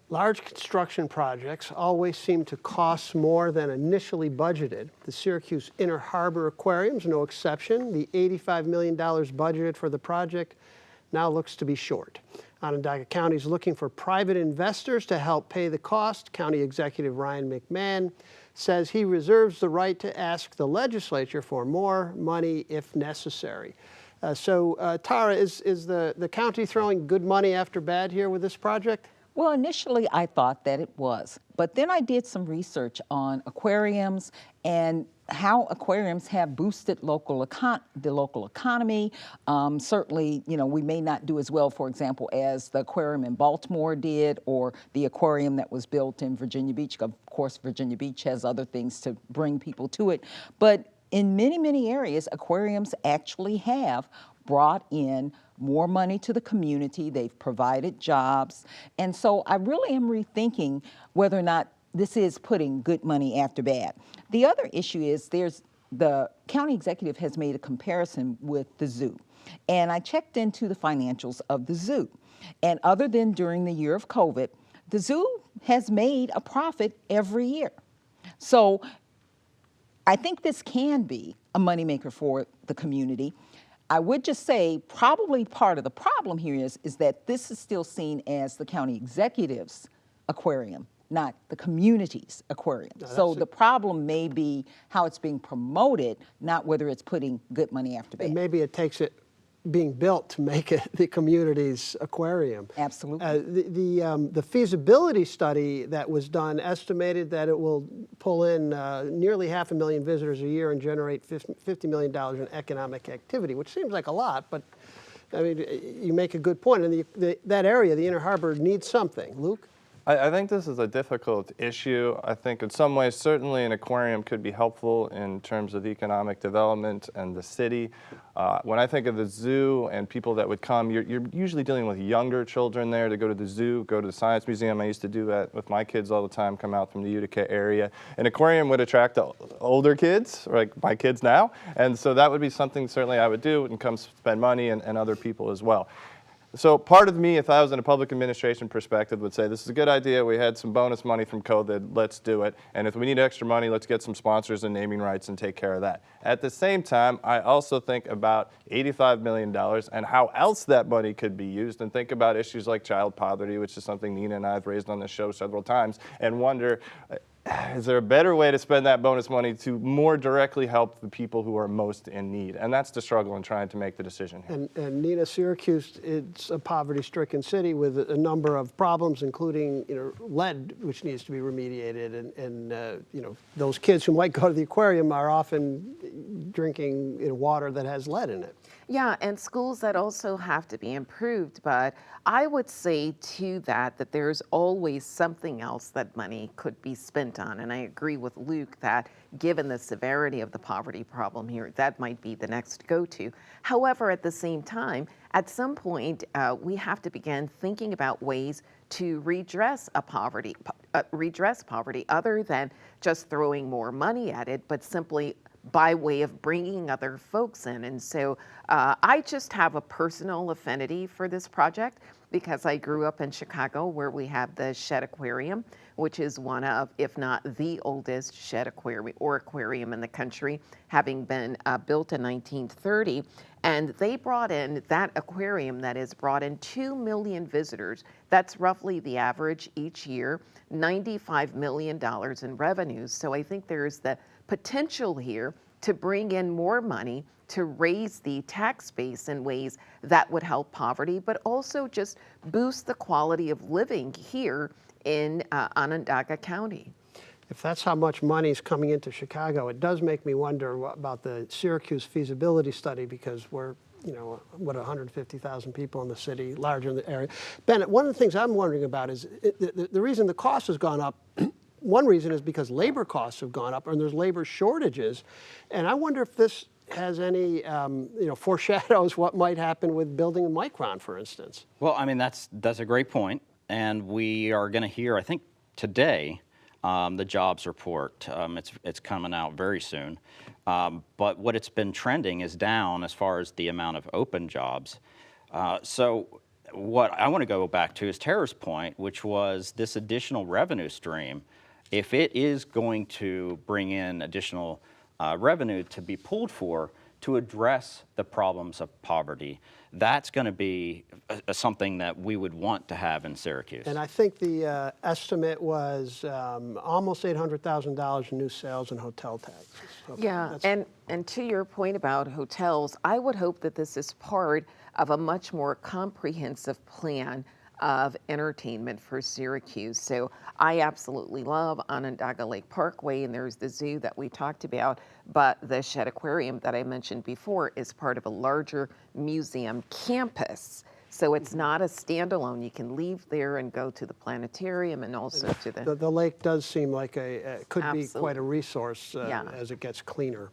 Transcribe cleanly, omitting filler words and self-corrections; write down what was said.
Large construction projects always seem to cost more than initially budgeted. The Syracuse Inner Harbor Aquarium is no exception. The $85 million budgeted for the project now looks to be short. Onondaga County is looking for private investors to help pay the cost. County Executive Ryan McMahon says he reserves the right to ask the legislature for more money if necessary. Tara, is the county throwing good money after bad here with this project? Well, initially I thought that it was, but then I did some research on aquariums and how aquariums have boosted the local economy. Certainly, you know, we may not do as well, for example, as the aquarium in Baltimore did, or the aquarium that was built in Virginia Beach. Of course, Virginia Beach has other things to bring people to it, but in many, many areas, aquariums actually have brought in more money to the community. They've provided jobs. And so I really am rethinking whether or not this is putting good money after bad. The other issue is the county executive has made a comparison with the zoo. And I checked into the financials of the zoo. And other than during the year of COVID, the zoo has made a profit every year. So I think this can be a moneymaker for the community. I would just say probably part of the problem here is that this is still seen as the county executive's aquarium, not the community's aquarium. No, so the problem may be how it's being promoted, not whether it's putting good money after bad. And maybe it takes it being built to make it the community's aquarium. Absolutely. The feasibility study that was done estimated that it will pull in nearly 500,000 visitors a year and generate $50 million in economic activity, which seems like a lot, but I mean, you make a good point. And that area, the Inner Harbor, needs something. Luke? I think this is a difficult issue. I think in some ways, certainly an aquarium could be helpful in terms of economic development and the city. When I think of the zoo and people that would come, you're usually dealing with younger children there to go to the zoo, go to the science museum. I used to do that with my kids all the time, come out from the Utica area. An aquarium would attract older kids, like my kids now, and so that would be something certainly I would do and come spend money and other people as well. So part of me, if I was in a public administration perspective, would say this is a good idea. We had some bonus money from COVID. Let's do it. And if we need extra money, let's get some sponsors and naming rights and take care of that. At the same time, I also think about $85 million and how else that money could be used, and think about issues like child poverty, which is something Nina and I have raised on this show several times, and wonder, is there a better way to spend that bonus money to more directly help the people who are most in need? And that's the struggle in trying to make the decision here. And Nina, Syracuse, it's a poverty-stricken city with a number of problems, including lead, which needs to be remediated, and those kids who might go to the aquarium are often drinking water that has lead in it. Yeah, and schools that also have to be improved, but I would say to that there's always something else that money could be spent on, and I agree with Luke that given the severity of the poverty problem here, that might be the next go-to. However, at the same time, at some point, we have to begin thinking about ways to redress poverty other than just throwing more money at it, but simply by way of bringing other folks in. And so I just have a personal affinity for this project because I grew up in Chicago, where we have the Shed Aquarium, which is one of, if not the oldest shed aquarium in the country, having been built in 1930. And they brought in, that aquarium that has brought in 2 million visitors. That's roughly the average each year, $95 million in revenues. So I think there's the potential here to bring in more money to raise the tax base in ways that would help poverty, but also just boost the quality of living here in Onondaga County. If that's how much money is coming into Chicago, it does make me wonder about the Syracuse feasibility study, because we're, 150,000 people in the city, larger in the area. Bennett, one of the things I'm wondering about is the reason the cost has gone up. One reason is because labor costs have gone up and there's labor shortages. And I wonder if this has any, foreshadows what might happen with building a Micron, for instance. Well, I mean, that's a great point. And we are going to hear, I think today, the jobs report. It's coming out very soon. But what it's been trending is down as far as the amount of open jobs. So what I want to go back to is Tara's point, which was this additional revenue stream. If it is going to bring in additional revenue to be pulled for to address the problems of poverty, that's going to be something that we would want to have in Syracuse. And I think the estimate was almost $800,000 in new sales and hotel taxes. So Yeah, that's- and to your point about hotels, I would hope that this is part of a much more comprehensive plan of entertainment for Syracuse. So I absolutely love Onondaga Lake Parkway, and there's the zoo that we talked about, but the Shed Aquarium that I mentioned before is part of a larger museum campus. So it's not a standalone. You can leave there and go to the planetarium and also to the The lake does seem like could be quite a Absolutely. resource Yeah. as it gets cleaner.